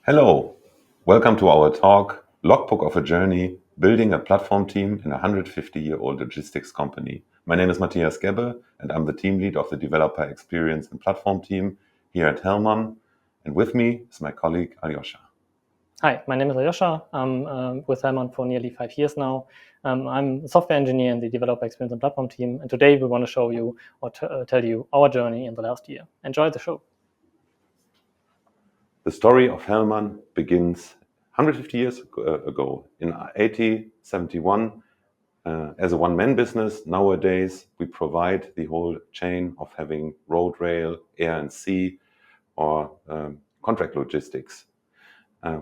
Hello, welcome to our talk, Logbook of a Journey, Building a Platform Team in a 150-year-old logistics company. My name is Mathias Gebbe, and I'm the team lead of the Developer Experience and Platform team here at Hellmann. And with me is my colleague, Aljoscha. Hi, my name is Aljoscha. I'm with Hellmann for nearly 5 years now. I'm a software engineer in the Developer Experience and Platform team, and today we want to show you or tell you our journey in the last year. Enjoy the show. The story of Hellmann begins 150 years ago, in 1871. As a one-man business, nowadays we provide the whole chain of having road, rail, air and sea, or contract logistics.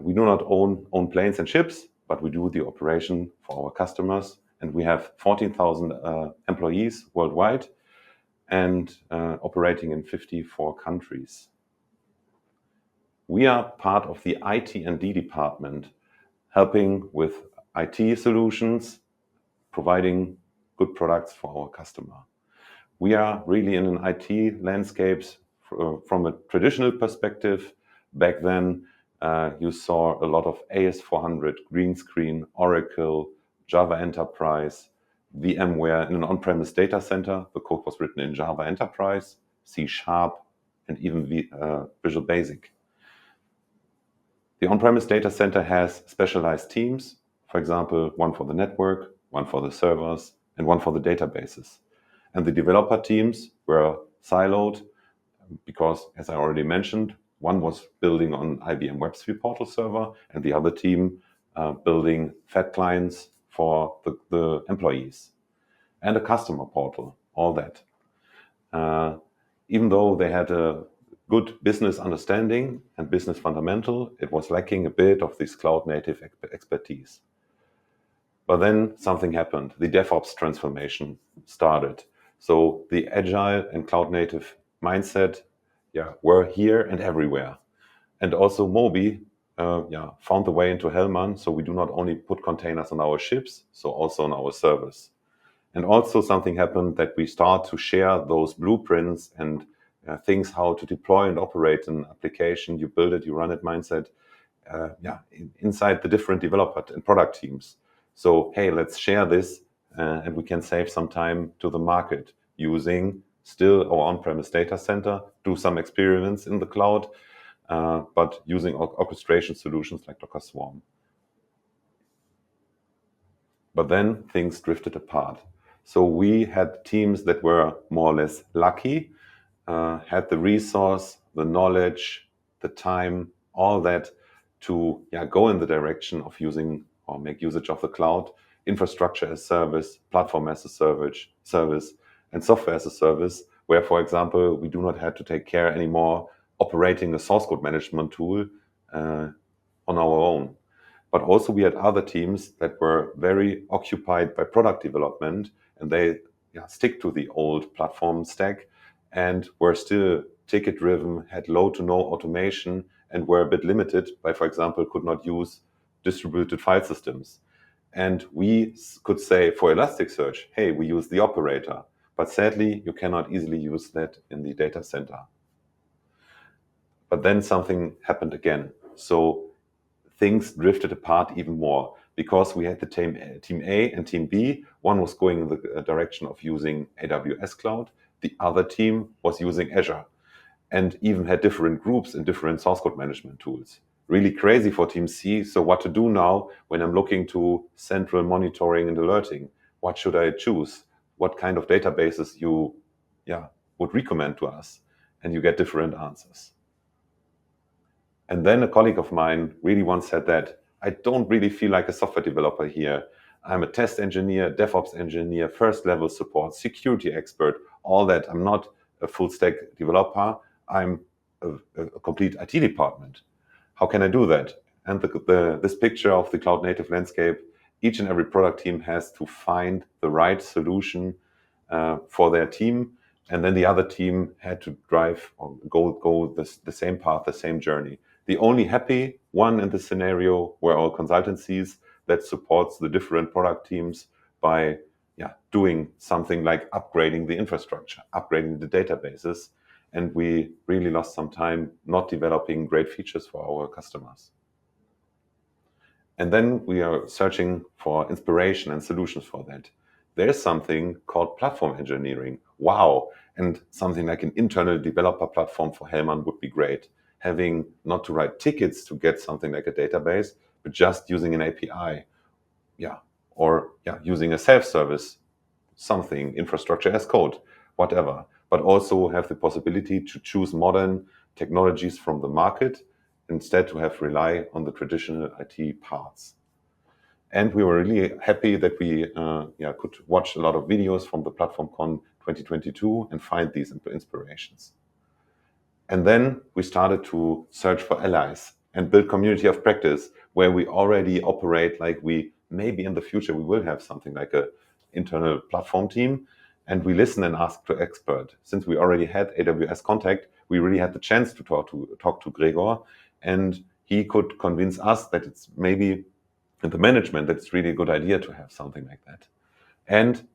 We do not own planes and ships, but we do the operation for our customers. And we have 14,000 employees worldwide and operating in 54 countries. We are part of the IT&D department, helping with IT solutions, providing good products for our customer. We are really in an IT landscapes from a traditional perspective. Back then, you saw a lot of AS400, green screen, Oracle, Java Enterprise, VMware in an on-premise data center. The code was written in Java Enterprise, C#, and even Visual Basic. The on-premise data center has specialized teams, for example, one for the network, one for the servers, and one for the databases. And the developer teams were siloed because, as I already mentioned, one was building on IBM WebSphere portal server and the other team building fat clients for the employees and a customer portal, all that. Even though they had a good business understanding and business fundamental, it was lacking a bit of this cloud native expertise. But then something happened. The DevOps transformation started. So the agile and cloud native mindset were here and everywhere. And also Mobi found the way into Hellmann. So we do not only put containers on our ships, so also on our servers. And also something happened that we start to share those blueprints and things how to deploy and operate an application. You build it, you run it mindset inside the different developer and product teams. So, hey, let's share this and we can save some time to the market using still our on-premise data center, do some experiments in the cloud, but using orchestration solutions like Docker Swarm. But then things drifted apart. So we had teams that were more or less lucky, had the resource, the knowledge, the time, all that to go in the direction of using or make usage of the cloud, infrastructure as service, platform as a service, and software as a service, where, for example, we do not have to take care anymore operating a source code management tool on our own. But also we had other teams that were very occupied by product development, and they stick to the old platform stack and were still ticket-driven, had low to no automation, and were a bit limited by, for example, could not use distributed file systems. And we could say for Elasticsearch, hey, we use the operator. But sadly, you cannot easily use that in the data center. But then something happened again. So things drifted apart even more because we had the team A and team B. One was going in the direction of using AWS Cloud. The other team was using Azure and even had different groups and different source code management tools. Really crazy for team C. So what to do now when I'm looking to central monitoring and alerting? What should I choose? What kind of databases you would recommend to us? And you get different answers. And then a colleague of mine really once said that I don't really feel like a software developer here. I'm a test engineer, DevOps engineer, first level support, security expert, all that. I'm not a full stack developer. I'm a complete IT department. How can I do that? And this picture of the cloud native landscape, each and every product team has to find the right solution for their team. And then the other team had to drive or go the same path, the same journey. The only happy one in this scenario were our consultancies that supports the different product teams by doing something like upgrading the infrastructure, upgrading the databases. and we really lost some time not developing great features for our customers. And then we are searching for inspiration and solutions for that. There's something called platform engineering. Wow! And something like an internal developer platform for Hellmann would be great. Having not to write tickets to get something like a database, but just using an API. Or using a self-service, something, infrastructure as code, whatever. But also have the possibility to choose modern technologies from the market instead to have rely on the traditional IT parts. And we were really happy that we could watch a lot of videos from the PlatformCon 2022 and find these inspirations. And then we started to search for allies and build community of practice where we already operate like we maybe in the future we will have something like a internal platform team, and we listen and ask to expert. Since we already had AWS contact, we really had the chance to talk to Gregor, and he could convince us that it's maybe in the management that it's really a good idea to have something like that. And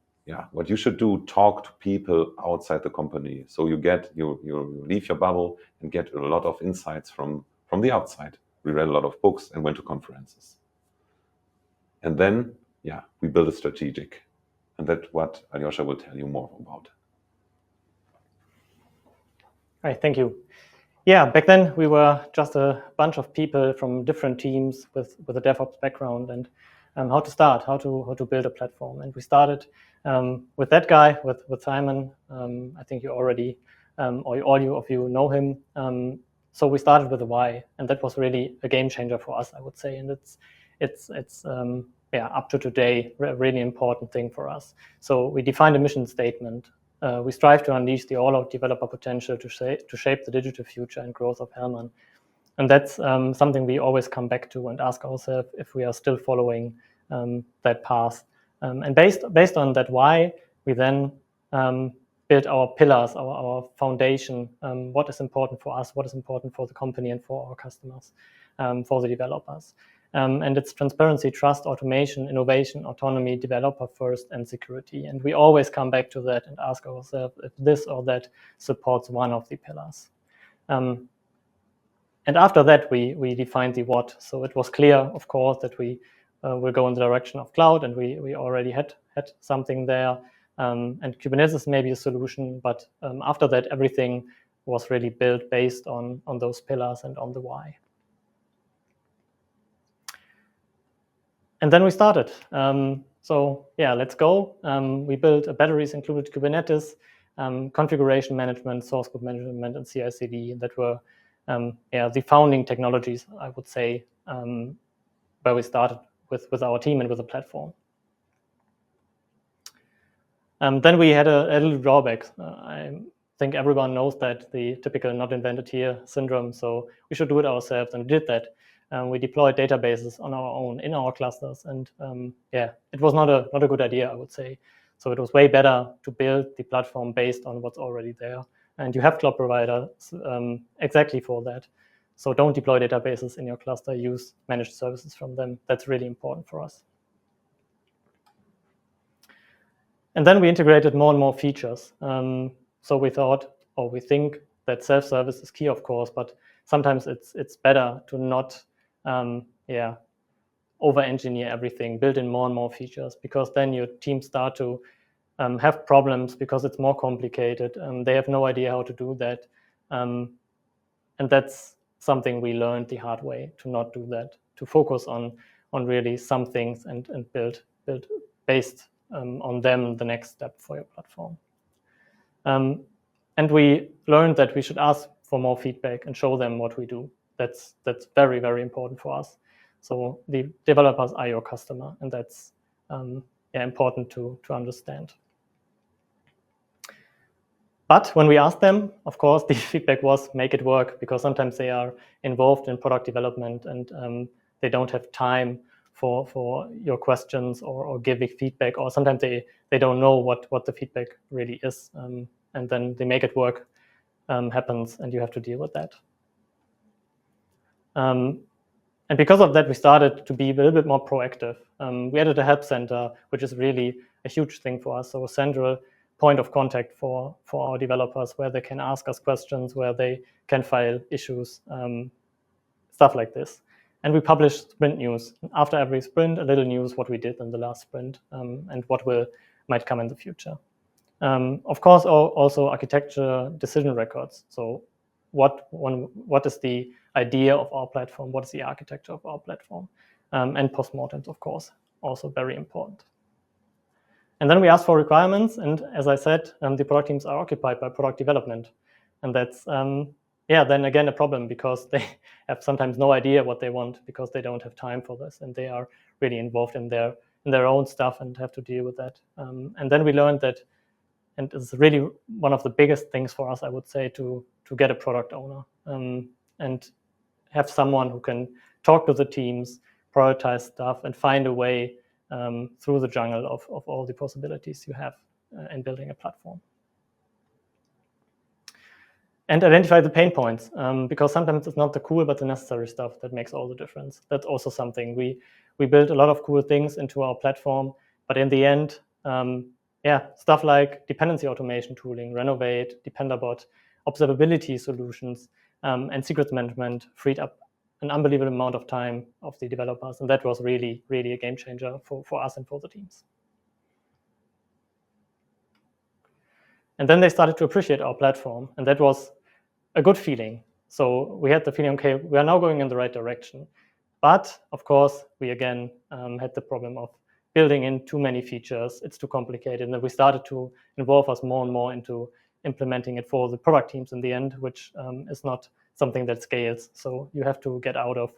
what you should do, talk to people outside the company. So you leave your bubble and get a lot of insights from the outside. We read a lot of books and went to conferences. And then, we built a strategic. And that's what Aljoscha will tell you more about. All right, thank you. Yeah, back then we were just a bunch of people from different teams with a DevOps background and how to start, how to build a platform. And we started with that guy, with Simon. I think you already, or all of you know him. So we started with a why, and that was really a game changer for us, I would say. And it's up to today, a really important thing for us. So we defined a mission statement. We strive to unleash the all-out developer potential to shape the digital future and growth of Hellmann. And that's something we always come back to and ask ourselves if we are still following that path. And based on that why, we then build our pillars, our foundation, what is important for us, what is important for the company and for our customers, for the developers. And it's transparency, trust, automation, innovation, autonomy, developer first, and security. And we always come back to that and ask ourselves if this or that supports one of the pillars. And after that, we defined the what. So it was clear, of course, that we will go in the direction of cloud, and we already had something there. And Kubernetes may be a solution, but after that, everything was really built based on those pillars and on the why. And then we started. Let's go. We built a batteries included Kubernetes, configuration management, source code management, and CI/CD. That were the founding technologies, I would say, where we started with our team and with the platform. Then we had a little drawback. I think everyone knows that, the typical not invented here syndrome. So we should do it ourselves, and we did that. We deployed databases on our own in our clusters, and it was not a good idea, I would say. So it was way better to build the platform based on what's already there. And you have cloud providers exactly for that. So don't deploy databases in your cluster, use managed services from them. That's really important for us. And then we integrated more and more features. So we thought, or we think, that self-service is key, of course, but sometimes it's better to not over-engineer everything, build in more and more features, because then your team start to have problems because it's more complicated and they have no idea how to do that. And that's something we learned the hard way, to not do that, to focus on really some things and build based on them the next step for your platform. And we learned that we should ask for more feedback and show them what we do. That's very, very important for us. So the developers are your customer, and that's important to understand. But when we asked them, of course, the feedback was make it work, because sometimes they are involved in product development and they don't have time for your questions or giving feedback, or sometimes they don't know what the feedback really is. And then the make it work happens, and you have to deal with that. And because of that, we started to be a little bit more proactive. We added a help center, which is really a huge thing for us. So a central point of contact for our developers, where they can ask us questions, where they can file issues, stuff like this. And we publish sprint news. After every sprint, a little news what we did in the last sprint, and what might come in the future. Of course, also architecture decision records. So what is the idea of our platform? What is the architecture of our platform? And postmortems, of course, also very important. And then we ask for requirements. And as I said, the product teams are occupied by product development. And that's, then again, a problem, because they have sometimes no idea what they want, because they don't have time for this. And they are really involved in their own stuff and have to deal with that. And then we learned that, and it's really one of the biggest things for us, I would say, to get a product owner, and have someone who can talk to the teams, prioritize stuff, and find a way through the jungle of all the possibilities you have in building a platform. And identify the pain points, because sometimes it's not the cool but the necessary stuff that makes all the difference. That's also something. We build a lot of cool things into our platform, but in the end, stuff like dependency automation tooling, Renovate, Dependabot, observability solutions, and secrets management freed up an unbelievable amount of time of the developers. And that was really, really a game changer for us and for the teams. And then they started to appreciate our platform, and that was a good feeling. So we had the feeling, okay, we are now going in the right direction. But of course, we again had the problem of building in too many features. It's too complicated. And then we started to involve us more and more into implementing it for the product teams in the end, which is not something that scales. So you have to get out of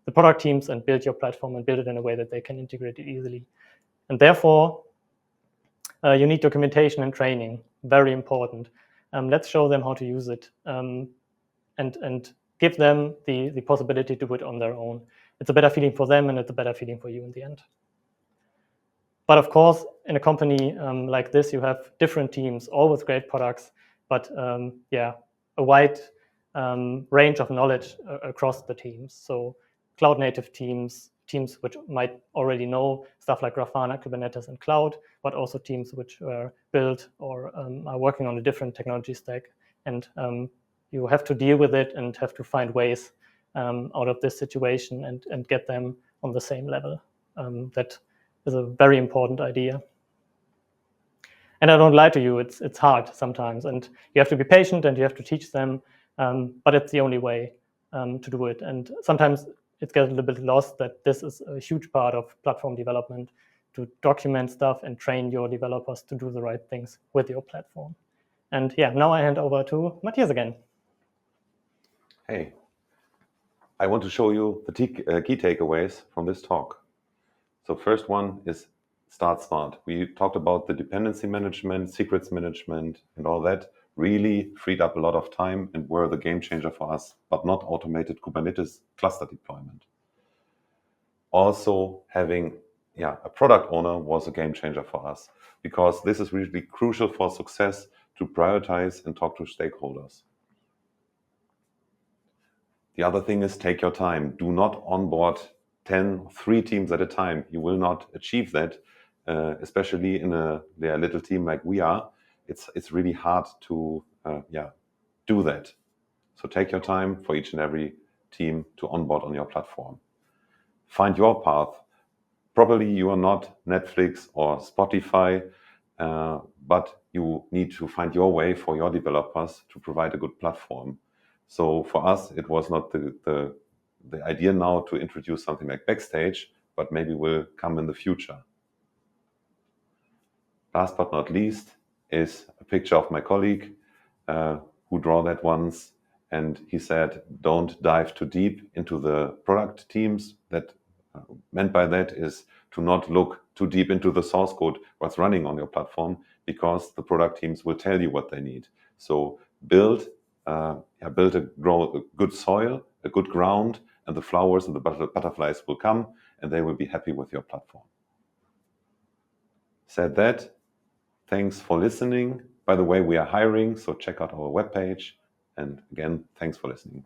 the product teams and build your platform and build it in a way that they can integrate it easily. And therefore, you need documentation and training, very important. Let's show them how to use it, and give them the possibility to do it on their own. It's a better feeling for them, and it's a better feeling for you in the end. But of course, in a company like this, you have different teams, all with great products, but a wide range of knowledge across the teams. So cloud native teams which might already know stuff like Grafana, Kubernetes, and cloud, but also teams which were built or are working on a different technology stack. And you have to deal with it and have to find ways out of this situation and get them on the same level. That is a very important idea. And I don't lie to you, it's hard sometimes, and you have to be patient and you have to teach them, but it's the only way to do it. And sometimes it gets a little bit lost that this is a huge part of platform development, to document stuff and train your developers to do the right things with your platform. And now I hand over to Mathias again. Hey, I want to show you the key takeaways from this talk. So first one is start smart. We talked about the dependency management, secrets management, and all that really freed up a lot of time and were the game changer for us, but not automated Kubernetes cluster deployment. Also having a product owner was a game changer for us, because this is really crucial for success, to prioritize and talk to stakeholders. The other thing is take your time. Do not onboard 3 teams at a time. You will not achieve that, especially in a little team like we are. It's really hard to do that. So take your time for each and every team to onboard on your platform. Find your path. Probably you are not Netflix or Spotify, but you need to find your way for your developers to provide a good platform. So for us, it was not the idea now to introduce something like Backstage, but maybe will come in the future. Last but not least is a picture of my colleague who drew that once, and he said, don't dive too deep into the product teams. That meant by that is to not look too deep into the source code, what's running on your platform, because the product teams will tell you what they need. So build a good soil, a good ground, and the flowers and the butterflies will come, and they will be happy with your platform. Said that, thanks for listening. By the way, we are hiring, so check out our webpage. And again, thanks for listening.